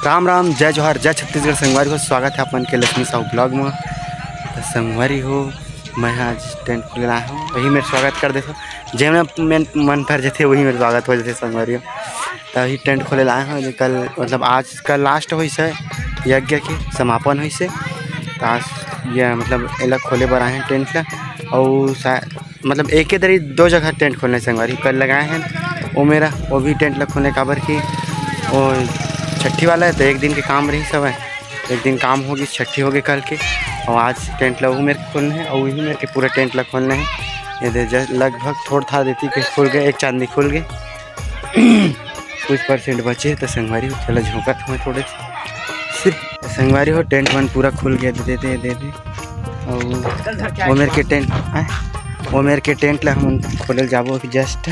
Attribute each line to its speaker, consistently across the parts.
Speaker 1: राम राम, जय जोहार, जय छत्तीसगढ़। संगवारी हो, स्वागत है अपन के लक्ष्मी साहू ब्लॉग में। तो संगवारी हो, मैं आज टेंट खोले आया हूँ, वही मेरा स्वागत कर देते। जैसे मन भर जाते वही मेरा स्वागत हो जाते संगवारी हो। तो वही टेंट खोले आए हैं। कल मतलब आज का लास्ट हुई से यज्ञ की समापन हुई से, तो आज ये मतलब अलग खोले पर आए हैं टेंट का। और मतलब एक ही दरी दो जगह टेंट खोलने संगवारी कल लगाए हैं। वो भी टेंट लग खोलने काबर की और छठी वाला है, तो एक दिन के काम रही सब है। एक दिन काम होगी, छठी होगी कल के। और आज टेंट लग मेरे को खोलने हैं और वही मेरे के पूरे टेंट लग खोलने हैं। ये दे लगभग थोड़ा था देती कि खुल गए, एक चांदी खुल गए। कुछ परसेंट बचे तो संगवारी हो चलो झोंकत हुए थोड़े से संगवारी हो। टेंट वन पूरा खुल गया, दे दे। और वो मेरे के टेंट ला हम खोले जाबो कि जस्ट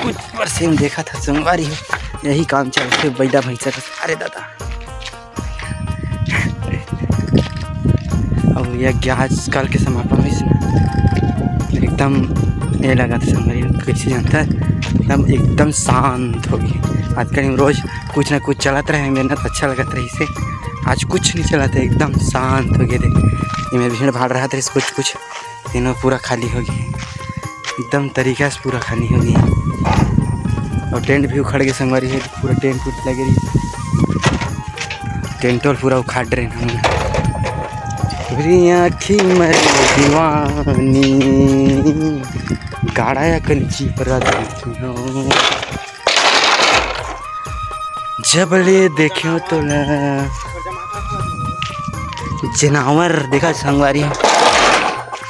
Speaker 1: कुछ परसेंट देखा था संगवारी हो। यही काम चलते बैदा भैंसा का। अरे दादा, और यज्ञ आज कल के समापन हुई एकदम ये लगा था संगवारी कैसे जानता है, एकदम शांत हो गई। आजकल हम रोज कुछ ना कुछ चलाते रहे, मेहनत अच्छा लगता रही से। आज कुछ नहीं चला था, एकदम शांत हो गए थे। ये मेरे भीड़ भाड़ रहा था, कुछ तीनों पूरा खाली हो गए, एकदम तरीक़ा से पूरा खाली हो गई। और टेंट भी उखड़ गए संगवारी है, पूरा टेंट टूट लगे रही। टेंट और पूरा उखाड़ रहे हैं। आँखी मर दीवानी गाड़ा या कंची पर जब ले देखो तो जानवर देखा संगवारी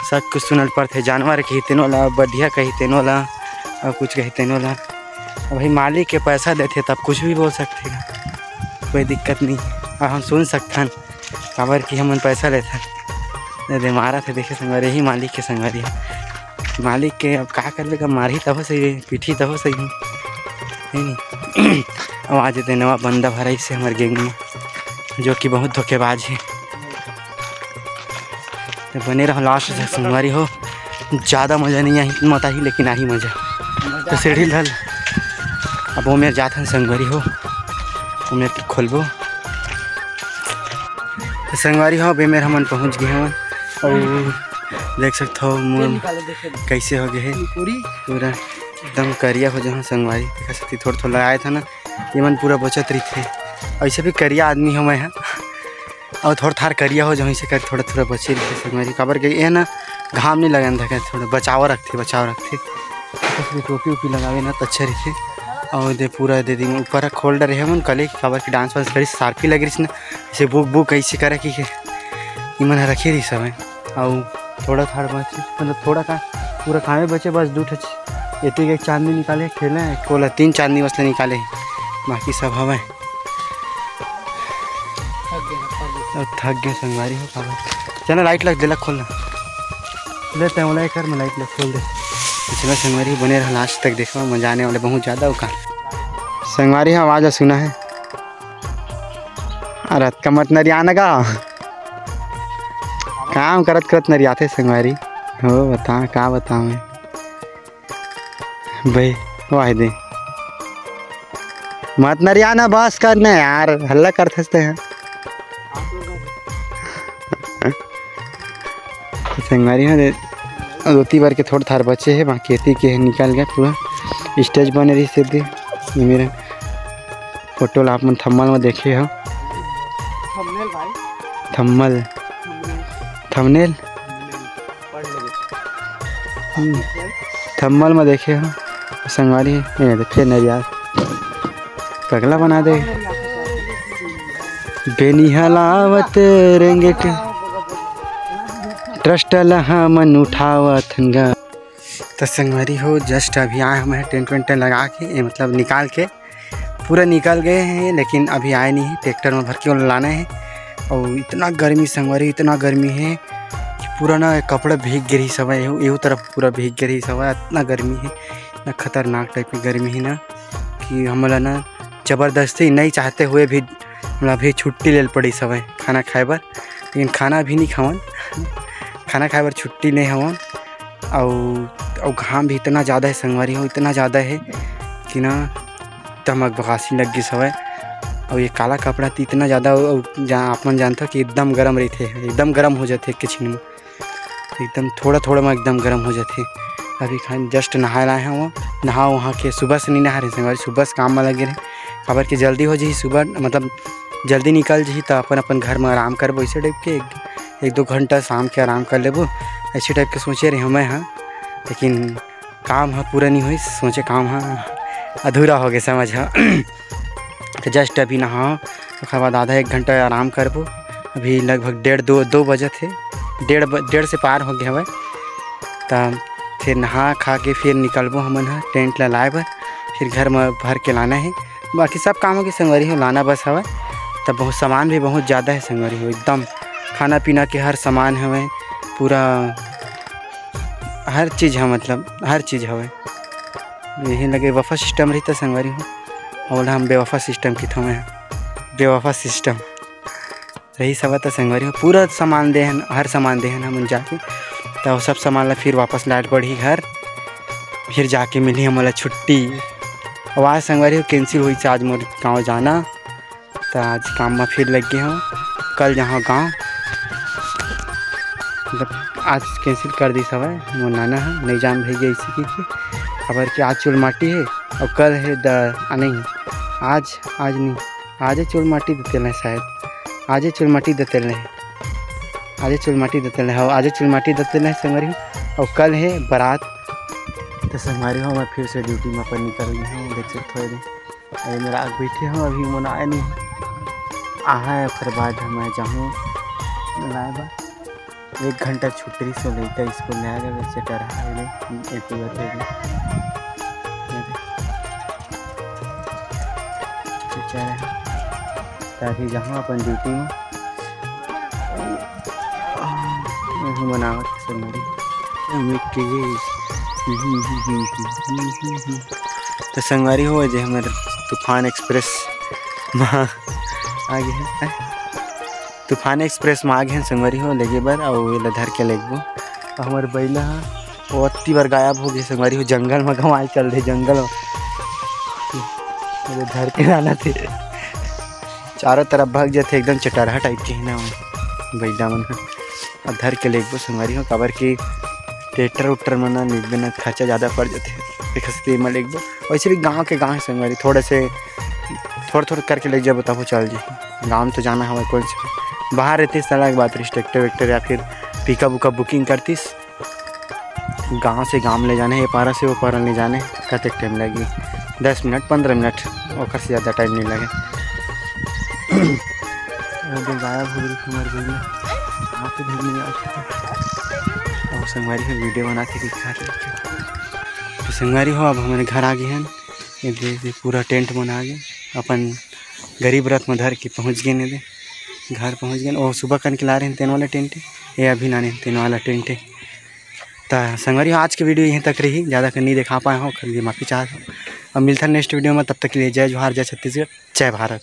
Speaker 1: सब कुछ सुनल पड़ते। जानवर कही तेनो ला, बढ़िया कही तेनो ला, और कुछ कही तेनो ला। भाई मालिक के पैसा देते तब कुछ भी बोल सकते हैं, कोई दिक्कत नहीं। और हम सुन सकते हैं खबर कि हम पैसा लेते दे मारा थे। देखे संगवारी ही मालिक के संगवारी है। मालिक के अब क्या कर लेगा, मारी तब सही है, पीठी तब सही है नहीं। अब आज दे नवा बंदा भरा से हमारे गैंग में, जो कि बहुत धोखेबाज है। तो बने रहो लास्ट से संगवारी हो। ज़्यादा मज़ा नहीं आई मत ही, लेकिन आई मज़ा। तो सीढ़ी ढल अब वो मेरे जाता संगवारी हो, वो मेरे खोलबो। तो संगवारी हो बे मेरे हमन पहुँच गए हैं। और देख सकते हो मूल कैसे हो गए है, पूरा एकदम करिया हो जाए संगवारी। देख सकती थोड़ा लगाया था ना, ये मन पूरा बचत रही थे। ऐसे भी करिया आदमी हो मैं हाँ, और थोड़ा थार करिया हो जहाँ से कर थोड़ा बचे रही संगवारी। काबर गई है ना, घाम नहीं लगन था, थोड़ा बचाव रखते। तो टोपी वोपी लगावे ना तो अच्छा रही। और दे पूरा दे दी ऊपर खोल डरे है मन कले खबर की डांस वांस करी, सार्फी लग रही ना। ऐसे बुक कैसे करे कि मन रखे रही सब है। और थोड़ा थाड़ बचे, मतलब थोड़ा का पूरा खाने बचे, बस दो एक चांदी निकाले खेले कोला, 3 चांदी मसले निकाले, बाकी सब हवा थक गए संगवारी हो। खबर चलो लाइट लग दिला खोलना लेते हैं, ओला कर मैं लाइट लग खोल दे। चलो संगवारी बने रहा लास्ट तक, देखो मजा आने वाले बहुत ज़्यादा होगा। संगवारी आवाज़ सुना है, अरे का मत नरियाना का काम करत नरियाते संगवारी हो। बता का बताऊँ मैं भाई, वाह दे मत नरियाना, बस करना यार, हल्ला करते हैं संगवारी हो। दो बार के थोड़ा थार बचे है, बाकी एती के निकल गया पूरा स्टेज बने रही सीधे। ये मेरा फोटो आप मन थम्मल में देखे हो, थम्मल में देखे हो संगवारी। फिर नरिया पगला बना दे बेनिहलावत रेंगेट ट्रस्ट लहा मन उठावत गा। तो संगवारी हो जस्ट अभी आए हम टेंट वेंट लगा के, मतलब निकाल के पूरा निकल गए हैं, लेकिन अभी आए नहीं है। ट्रैक्टर में भर के लाना है। और इतना गर्मी संगवारी, इतना गर्मी है कि पूरा ना कपड़ा भीग गिरी सब है, एहू तरफ पूरा भीग गिरी सब है। इतना गर्मी है, इतना खतरनाक टाइप की गर्मी है ना कि हमला ना ज़बरदस्ती नहीं चाहते हुए भी मतलब अभी छुट्टी ले पड़ी सब है खाना खाए बर। लेकिन खाना भी नहीं खावन, खाना खाए बर छुट्टी नहीं हवन। और घाम भी इतना ज़्यादा है संगवारी हो, इतना ज़्यादा है कि ना एकदम बकासी लग गई हवे। और ये काला कपड़ा तो इतना ज़्यादा जहाँ अपन जानता कि एकदम गर्म रहते, एकदम गर्म हो जाते किचन में, एकदम थोड़ा थोड़ा में एकदम गर्म हो जाते। अभी खान जस्ट नहा लाए हैं, वो नहा वहाँ के सुबह से नहीं नहा रहे संगवारी, सुबह से काम में लगे रहे। खबर कि जल्दी हो जाए सुबह, मतलब जल्दी निकल जाइए तो अपन घर में आराम करबो। ऐसे टाइप के एक दो घंटा शाम के आराम कर लेबो, ऐसे टाइप के सोचे रहे हमें। हाँ लेकिन काम है पूरा नहीं हुई, सोचे काम है अधूरा हो गया समझ। हाँ तो जस्ट अभी नहाओ, उसके बाद आधा एक घंटा आराम करबो। अभी लगभग 1:30-2 बजे थे, 1:30 से पार हो गया हमें। तब फिर नहा खा के फिर निकलबो हमन है टेंट ला लाए बर, फिर घर में भर के लाना है। बाकी सब कामों की संगवारी हो लाना बस हवे। तब बहुत सामान भी बहुत ज़्यादा है संगवारी हो, एकदम खाना पीना के हर सामान हवे, पूरा हर चीज़ है, मतलब हर चीज़ हवे। यही लगे वफ़ा सिस्टम रही तो संगवारी हो, और हम बेवफा सिस्टम की थोड़े हैं, बेवफा सिस्टम रही सब तो संगवारी हो। पूरा सामान दे हैं, हर सामान दे हैं हम जाके, तो सब सामान ला फिर वापस लाइट बढ़ी घर, फिर जाके मिली हमारा छुट्टी। और आज संगवारी हो कैंसिल हुई से आज मोर गाँव जाना, तो आज काम में फिर लग गए हूँ। कल जहाँ गाँव मतलब आज कैंसिल कर दी सब है, मोर नाना है नहीं जान भैया इसी की खबर कि आज चूल माटी है और कल है नहीं आज नहीं, आज चूल माटी देते हैं शायद, आज चूल माटी देते हैं, आज चूल माटी देते हैं, आज चूल माटी देते हैं संगवारी हो। और कल है बारात, तो संगवारी हो मैं फिर से ड्यूटी में पर निकल गई हूँ। देख सकते हो अभी मेरा आग बैठे हूँ, अभी मन आए नहीं है, फिर बाद मैं जाऊँ लाए बा 1 घंटा छुट्टी से लेकर स्कूल में आ गया। वैसे ताकि जहाँ अपन ड्यूटी में बनावट संगवारी तो संगवारी हो जे हमारे तूफान एक्सप्रेस में आ गए हैं, तूफान एक्सप्रेस में आ गए हैं संगवारी हो लेगे बार, और ये धर के लेगबो। और हमारे बैला वो अत्ती बार गायब हो गए संगवारी हो, जंगल में घुमाए चल रहे जंगल में, धर के लाना थे, चारों तरफ भाग जाते एकदम चटरहा टाइप के है ना बैला मन। और धर के लेगबो संगवारी हो, खबर की ट्रैक्टर उक्टर में ना निकबे ना खर्चा ज़्यादा पड़ जाते एक हस्ती में लेगबो। वैसे भी गाँव के गाँव संगवारी थोड़े करके ले जाबो तब चल जी। गाँव तो जाना हमारे कौन से बाहर रहती सलाह की बात रही, ट्रैक्टर वैक्टर या फिर पिकअप उकअप बुकिंग करतीस, गाँव से गाँव ले जाने, ये पारा से वो पारा ले जाने कते टाइम लगी 10 मिनट 15 मिनट, और से ज़्यादा टाइम नहीं लगे। गायब हो गई हमारे घर में, वहाँ पे भी नहीं आती और संगवारी हो वीडियो बनाते दिखा रहे। तो संगवारी हो अब हमारे घर आ गए हैं, ये पूरा टेंट बना गए, अपन गरीब रथ में धर के पहुँच गए ने, घर पहुँच गए। और सुबह कर के ला रहे हैं तेन वाला टेंट, ये अभी लाने तेन वाला टेंट है। तो संगवारी आज की वीडियो यहीं तक रही, ज़्यादा कर नहीं दिखा पाए हो, कर माफ़ी चाहता हूँ। अब मिलता है नेक्स्ट वीडियो में, तब तक के लिए जय जोहार, जय छत्तीसगढ़, जय भारत।